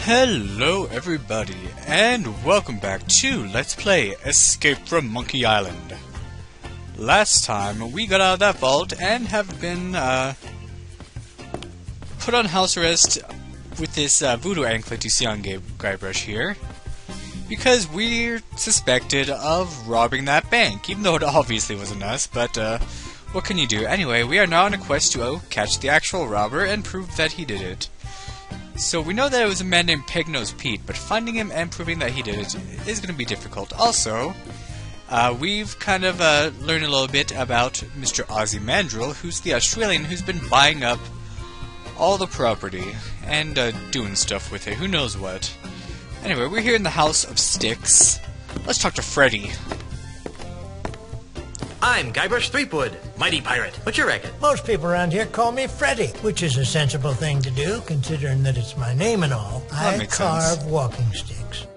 Hello everybody, and welcome back to Let's Play Escape from Monkey Island. Last time, we got out of that vault and have been put on house arrest with this voodoo anklet you see on Guybrush here, because we're suspected of robbing that bank, even though it obviously wasn't us, but what can you do? Anyway, we are now on a quest to catch the actual robber and prove that he did it. So we know that it was a man named Pegnose Pete, but finding him and proving that he did it is going to be difficult. Also, we've kind of learned a little bit about Mr. Ozzy Mandrill, who's the Australian who's been buying up all the property and doing stuff with it. Who knows what. Anyway, we're here in the House of Sticks. Let's talk to Freddy. I'm Guybrush Threepwood, mighty pirate. What's your racket? Most people around here call me Freddy, which is a sensible thing to do, considering that it's my name and all. I carve walking sticks.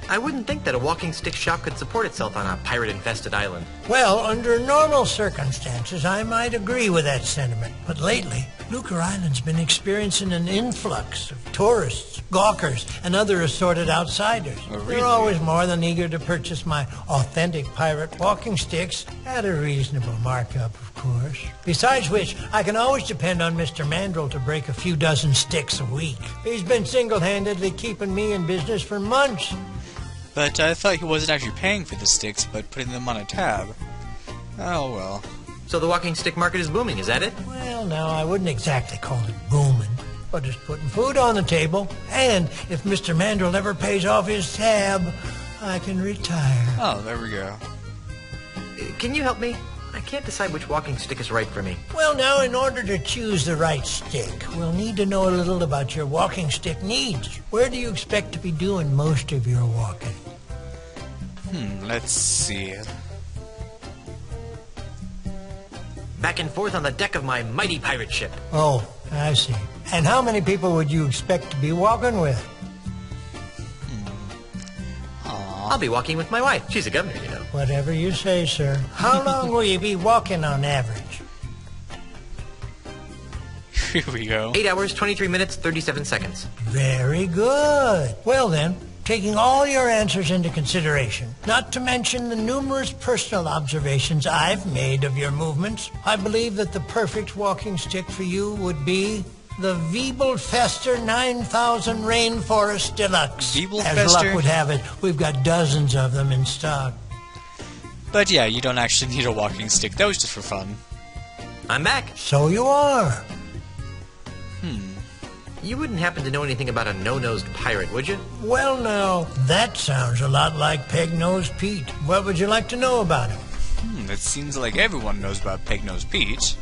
I wouldn't think that a walking stick shop could support itself on a pirate-infested island. Well, under normal circumstances, I might agree with that sentiment. But lately, Lucre Island's been experiencing an influx of tourists, gawkers, and other assorted outsiders. Oh, really? They're always more than eager to purchase my authentic pirate walking sticks at a reasonable markup, of course. Besides which, I can always depend on Mr. Mandrill to break a few dozen sticks a week. He's been single-handedly keeping me in business for months. But I thought he wasn't actually paying for the sticks, but putting them on a tab. Oh well. So the walking stick market is booming, is that it? Well, no, I wouldn't exactly call it booming, but it's putting food on the table. And if Mr. Mandrill ever pays off his tab, I can retire. Oh, there we go. Can you help me? I can't decide which walking stick is right for me. Well, now, in order to choose the right stick, we'll need to know a little about your walking stick needs. Where do you expect to be doing most of your walking? Let's see. Back and forth on the deck of my mighty pirate ship. Oh, I see. And how many people would you expect to be walking with? I'll be walking with my wife. She's a governor, you know. Whatever you say, sir. How long will you be walking on average? Here we go. 8 hours, 23 minutes, 37 seconds. Very good. Well then, taking all your answers into consideration, not to mention the numerous personal observations I've made of your movements, I believe that the perfect walking stick for you would be the Wiebelfester 9000 Rainforest Deluxe. Wiebelfester? As luck would have it, we've got dozens of them in stock. But yeah, you don't actually need a walking stick. That was just for fun. I'm back. So you are. You wouldn't happen to know anything about a no-nosed pirate, would you? Well, now, that sounds a lot like Pegnose Pete. What would you like to know about him? It seems like everyone knows about Pegnose Pete.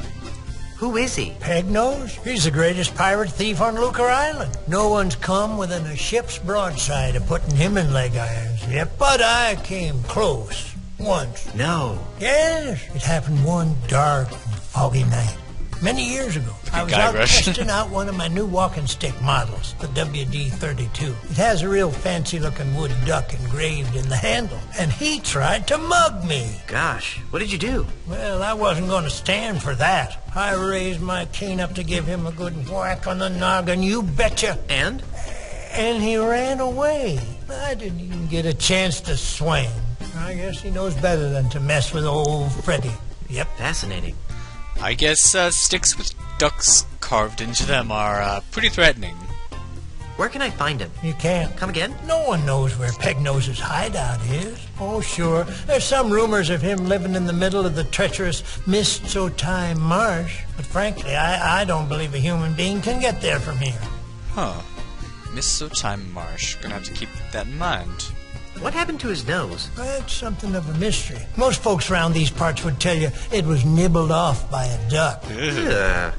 Who is he? Pegnose? He's the greatest pirate thief on Lucre Island. No one's come within a ship's broadside of putting him in leg irons yet. But I came close. Once. No. Yes. It happened one dark and foggy night. Many years ago. I was out testing out one of my new walking stick models, the WD-32. It has a real fancy-looking wood duck engraved in the handle. And he tried to mug me. Gosh, what did you do? Well, I wasn't going to stand for that. I raised my cane up to give him a good whack on the noggin, you betcha. And? And he ran away. I didn't even get a chance to swing. I guess he knows better than to mess with old Freddy. Yep. Fascinating. I guess sticks with ducks carved into them are pretty threatening. Where can I find him? You can't. Come again? No one knows where Pegnose's hideout is. Oh, sure. There's some rumors of him living in the middle of the treacherous Mist-So-Time marsh. But frankly, I don't believe a human being can get there from here. Huh. Mist-So-Time marsh. Gonna have to keep that in mind. What happened to his nose? That's something of a mystery. Most folks around these parts would tell you it was nibbled off by a duck.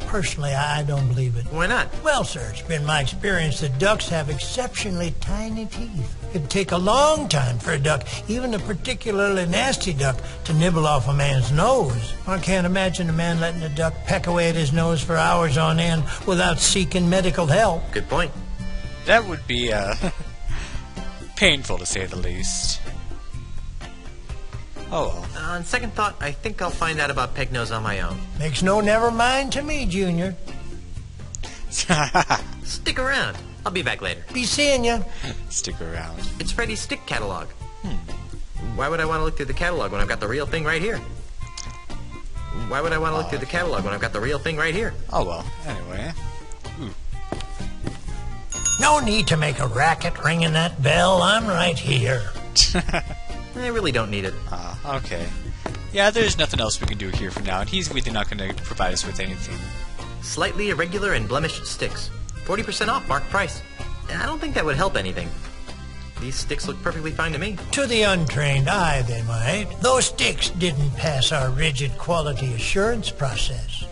Personally, I don't believe it. Why not? Well, sir, it's been my experience that ducks have exceptionally tiny teeth. It'd take a long time for a duck, even a particularly nasty duck, to nibble off a man's nose. I can't imagine a man letting a duck peck away at his nose for hours on end without seeking medical help. Good point. That would be, painful to say the least. Oh On second thought, I think I'll find out about Pegnose on my own. Makes no never mind to me, Junior. well. Stick around. I'll be back later. Be seeing ya. Stick around. It's Freddy's stick catalog. Why would I want to look through the catalog when I've got the real thing right here? Why would I want to look through the catalog when I've got the real thing right here? Oh well. Anyway. No need to make a racket ringing that bell. I'm right here. I really don't need it. Okay. Yeah, there's nothing else we can do here for now, and he's really not going to provide us with anything. Slightly irregular and blemished sticks. 40% off, marked price. I don't think that would help anything. These sticks look perfectly fine to me. To the untrained eye, they might. Those sticks didn't pass our rigid quality assurance process.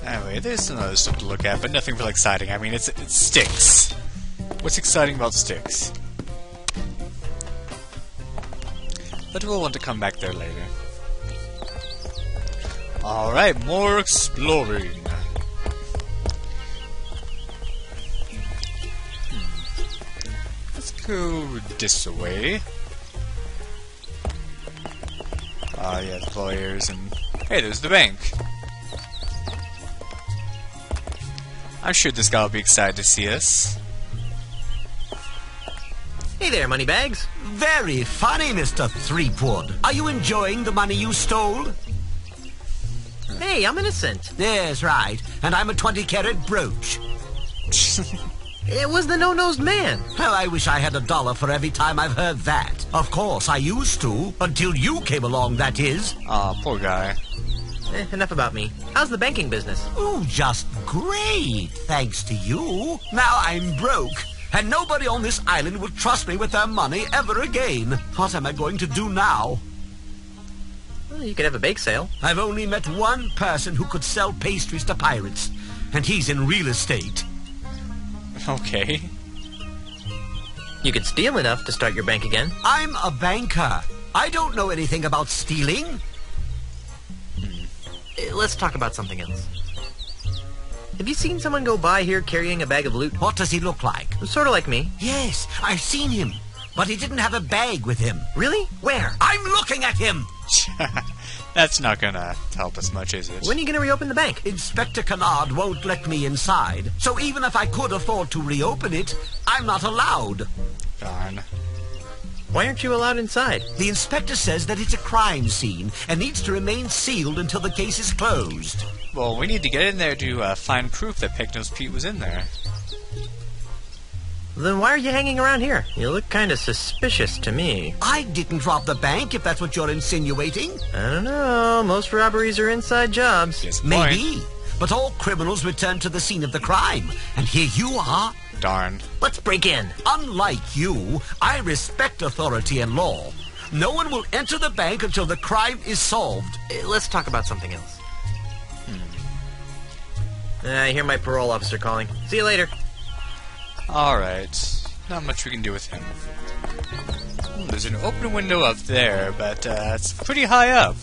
Anyway, there's some other stuff to look at, but nothing real exciting. I mean, it's sticks. What's exciting about sticks? But we'll want to come back there later. Alright, more exploring. Let's go this way. Yeah, the lawyers and... Hey, there's the bank. I'm sure this guy will be excited to see us. Hey there, moneybags. Very funny, Mr. Threepwood. Are you enjoying the money you stole? Hey, I'm innocent. Yes, right. And I'm a 20-carat brooch. It was the no-nosed man. Well, I wish I had $1 for every time I've heard that. Of course, I used to, until you came along, that is. Aw, poor guy. Enough about me. How's the banking business? Oh, just great, thanks to you. Now I'm broke, and nobody on this island will trust me with their money ever again. What am I going to do now? Well, you could have a bake sale. I've only met one person who could sell pastries to pirates, and he's in real estate. Okay. You could steal enough to start your bank again. I'm a banker. I don't know anything about stealing. Let's talk about something else. Have you seen someone go by here carrying a bag of loot? What does he look like? Sort of like me. Yes, I've seen him, but he didn't have a bag with him. Really? Where? I'm looking at him! That's not gonna help us much, is it? When are you going to reopen the bank? Inspector Kennard won't let me inside, so even if I could afford to reopen it, I'm not allowed. Darn. Why aren't you allowed inside? The inspector says that it's a crime scene and needs to remain sealed until the case is closed. Well, we need to get in there to find proof that Pegnose Pete was in there. Then why are you hanging around here? You look kind of suspicious to me. I didn't rob the bank, if that's what you're insinuating. I don't know. Most robberies are inside jobs. Yes, Maybe, but all criminals return to the scene of the crime, and here you are. Darn. Let's break in. Unlike you, I respect authority and law. No one will enter the bank until the crime is solved. Let's talk about something else. I hear my parole officer calling. See you later. Alright. Not much we can do with him. There's an open window up there, but it's pretty high up.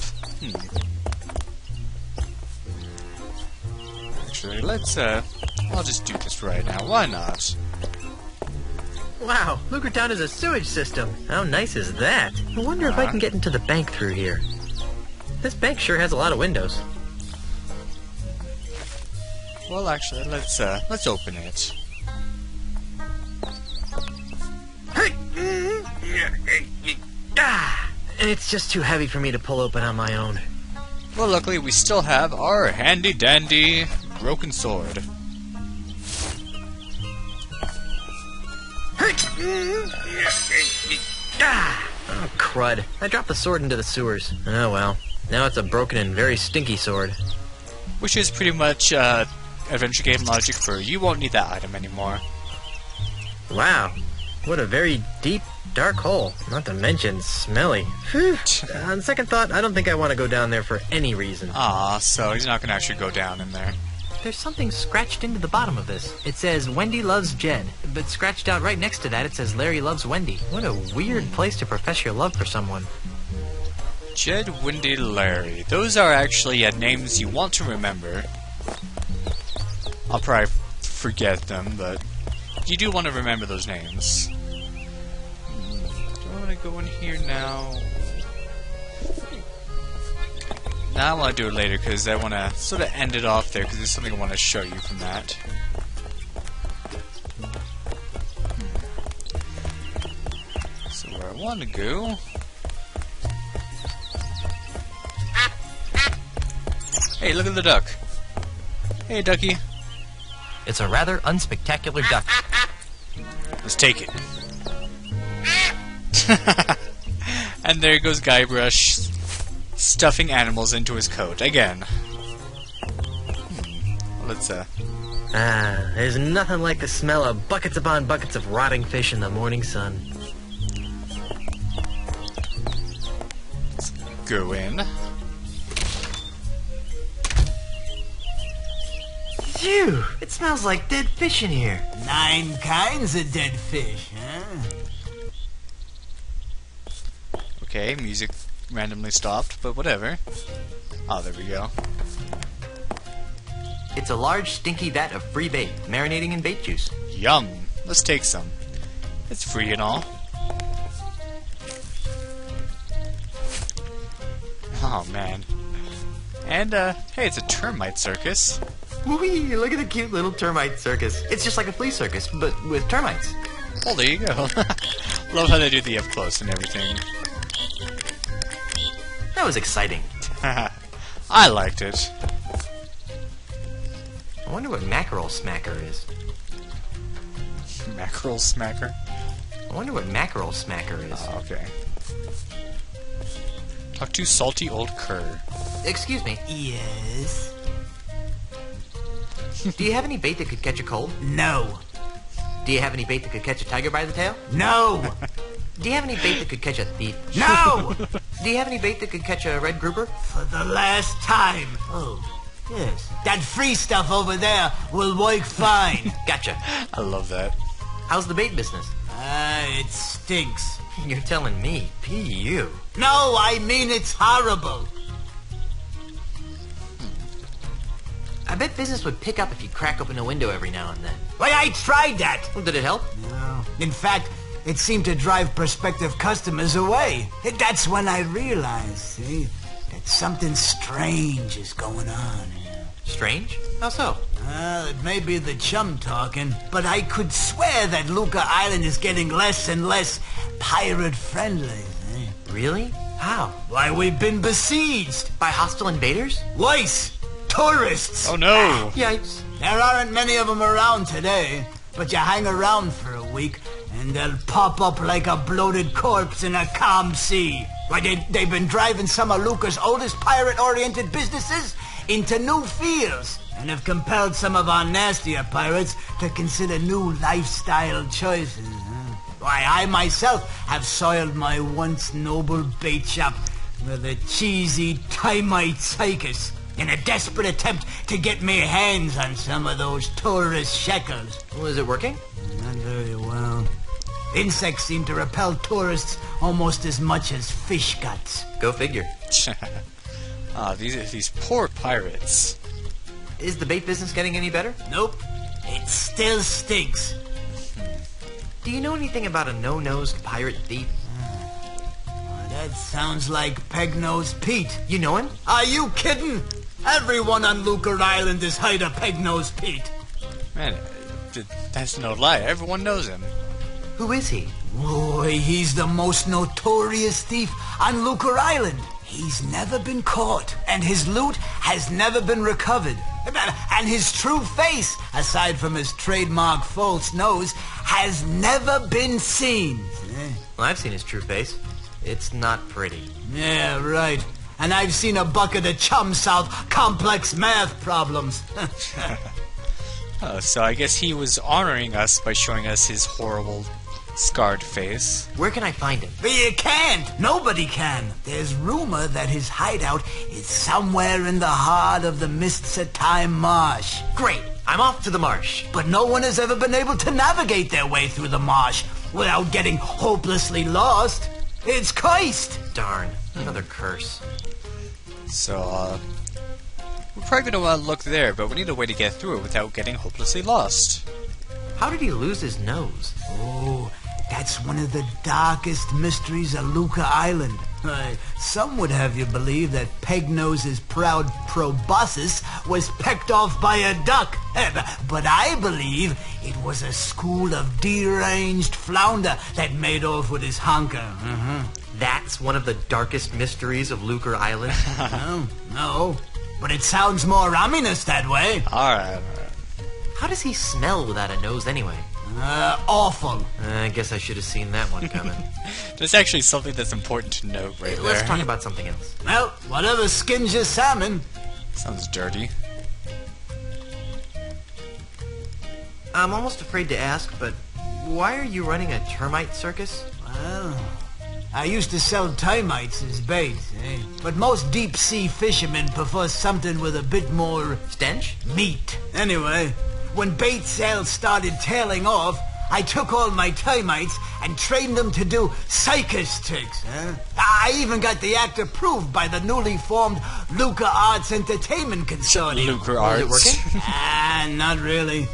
Actually, let's, I'll just do this right now. Why not? Wow, Lucretown is a sewage system. How nice is that? I wonder if I can get into the bank through here. This bank sure has a lot of windows. Well, actually, let's open it. It's just too heavy for me to pull open on my own. Well, luckily, we still have our handy-dandy broken sword. Oh, crud. I dropped the sword into the sewers. Oh, well. Now it's a broken and very stinky sword. Which is pretty much adventure game logic for you won't need that item anymore. Wow. What a very deep, dark hole. Not to mention smelly. Whew. On second thought, I don't think I want to go down there for any reason. Ah, so he's not gonna actually go down in there. There's something scratched into the bottom of this. It says, Wendy loves Jed. But scratched out right next to that, it says, Larry loves Wendy. What a weird place to profess your love for someone. Jed, Wendy, Larry. Those are actually names you want to remember. I'll probably forget them, but you do want to remember those names. Do I want to go in here now? Now I want to do it later because I want to sort of end it off there because there's something I want to show you from that. So where I want to go... Hey, look at the duck. Hey, ducky. It's a rather unspectacular duck. Let's take it. And there goes Guybrush stuffing animals into his coat again. Let's there's nothing like the smell of buckets upon buckets of rotting fish in the morning sun. let's go in. Phew! It smells like dead fish in here. 9 kinds of dead fish, huh? Okay, music randomly stopped, but whatever. Oh, there we go. It's a large, stinky vat of free bait, marinating in bait juice. Yum. Let's take some. It's free and all. Oh, man. And, hey, it's a termite circus. Whee! Look at the cute little termite circus. It's just like a flea circus, but with termites. Oh, there you go. Love how they do the up close and everything. That was exciting. I liked it. I wonder what mackerel smacker is. Mackerel smacker? I wonder what mackerel smacker is. Oh, okay. Talk to salty old cur. Excuse me. Yes? Do you have any bait that could catch a cold? No. Do you have any bait that could catch a tiger by the tail? No. Do you have any bait that could catch a thief? No. Do you have any bait that could catch a red grouper? For the last time. Oh, yes. That free stuff over there will work fine. Gotcha. I love that. How's the bait business? It stinks. You're telling me. P.U. No, I mean it's horrible. I bet business would pick up if you crack open a window every now and then. Why, I tried that. Well, did it help? No. In fact, it seemed to drive prospective customers away. That's when I realized, see, that something strange is going on. Strange? How so? Well, it may be the chum talking, but I could swear that Luca Island is getting less and less pirate-friendly. Really? How? Why, we've been besieged. By hostile invaders? Worse, tourists. Oh no! Yikes. There aren't many of them around today, but you hang around for a week, and they'll pop up like a bloated corpse in a calm sea. Why, they've been driving some of Luca's oldest pirate-oriented businesses into new fields, and have compelled some of our nastier pirates to consider new lifestyle choices. Why, I myself have soiled my once noble bait shop with a cheesy termite circus in a desperate attempt to get me hands on some of those tourist shekels. Was it working? Not very well. Insects seem to repel tourists almost as much as fish guts. Go figure. These poor pirates. Is the bait business getting any better? Nope. It still stinks. Do you know anything about a no-nosed pirate thief? That sounds like Pegnose Pete. You know him? Are you kidding? Everyone on Luca Island is hired a Pegnose Pete. Man, that's no lie. Everyone knows him. Who is he? Boy, he's the most notorious thief on Luca Island. He's never been caught, and his loot has never been recovered. And his true face, aside from his trademark false nose, has never been seen. Well, I've seen his true face. It's not pretty. Yeah, right. And I've seen a bucket of chum solve complex math problems. Oh, so I guess he was honoring us by showing us his horrible, scarred face. Where can I find him? But you can't. Nobody can. There's rumor that his hideout is somewhere in the heart of the Mists of Time Marsh. Great. I'm off to the marsh. But no one has ever been able to navigate their way through the marsh without getting hopelessly lost. It's cursed. Darn. Another curse. So, we're probably going to want to look there, but we need a way to get through it without getting hopelessly lost. How did he lose his nose? Oh, that's one of the darkest mysteries of Luca Island. Some would have you believe that Pegnose's proud proboscis was pecked off by a duck. But I believe it was a school of deranged flounder that made off with his honker. That's one of the darkest mysteries of Lucre Island. No, but it sounds more ominous that way. Alright. How does he smell without a nose anyway? Awful. I guess I should have seen that one coming. There's actually something that's important to note right Let's there. talk about something else. Well, whatever skins your salmon. Sounds dirty. I'm almost afraid to ask, but why are you running a termite circus? Well, I used to sell termites as bait, but most deep-sea fishermen prefer something with a bit more Stench? meat. Anyway, when bait sales started tailing off, I took all my termites and trained them to do circus tricks. I even got the act approved by the newly formed Lucre Arts Entertainment Consortium. Lucre Arts. Is it working? Not really.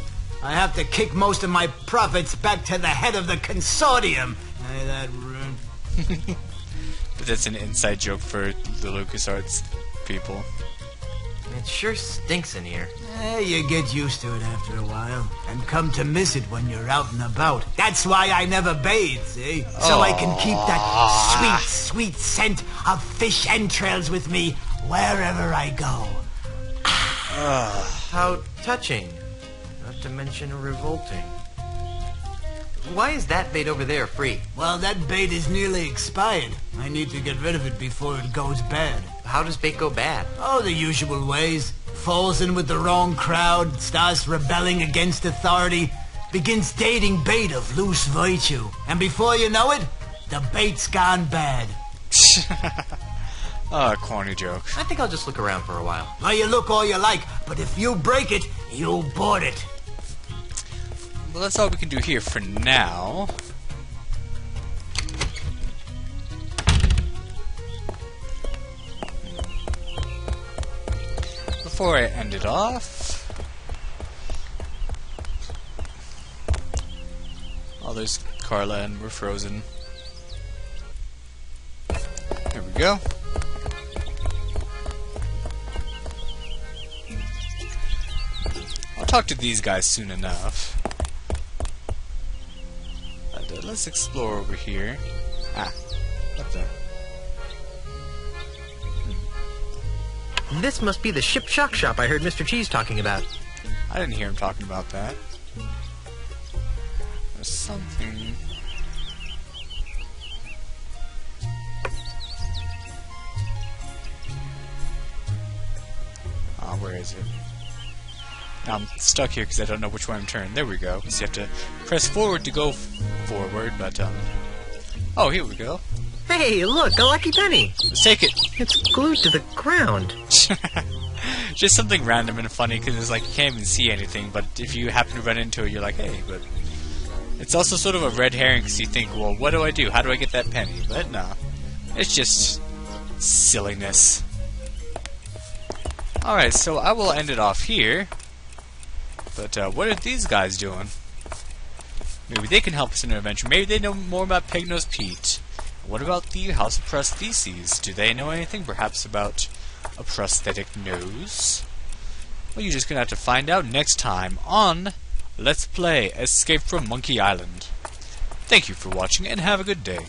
I have to kick most of my profits back to the head of the consortium. That rude. But that's an inside joke for the LucasArts people. It sure stinks in here. You get used to it after a while, and come to miss it when you're out and about. That's why I never bathe, see? So I can keep that sweet, sweet scent of fish entrails with me wherever I go. How touching. Not to mention revolting. Why is that bait over there free? Well, that bait is nearly expired. I need to get rid of it before it goes bad. How does bait go bad? Oh, the usual ways. Falls in with the wrong crowd, starts rebelling against authority, begins dating bait of loose virtue. And before you know it, the bait's gone bad. Corny joke. I think I'll just look around for a while. Well, you look all you like, but if you break it, you'll board it. Well, that's all we can do here for now. Before I end it off... Oh, there's Carla and we're frozen. There we go. I'll talk to these guys soon enough. But, let's explore over here. What the... This must be the ship shock shop I heard Mr. Cheese talking about. I didn't hear him talking about that. There's something... where is it? Now I'm stuck here because I don't know which way I'm turned. There we go. So you have to press forward to go forward, but, oh, here we go. Hey, look, a lucky penny. Let's take it. It's glued to the ground. Just something random and funny because it's like you can't even see anything, but if you happen to run into it, you're like, hey, but... It's also sort of a red herring because you think, well, what do I do? How do I get that penny? But no. It's just silliness. Alright, so I will end it off here. But what are these guys doing? Maybe they can help us in our adventure. Maybe they know more about Pegnose Pete. What about the House of Prostheses? Do they know anything perhaps about a prosthetic nose? Well, you're just gonna have to find out next time on Let's Play Escape from Monkey Island. Thank you for watching and have a good day.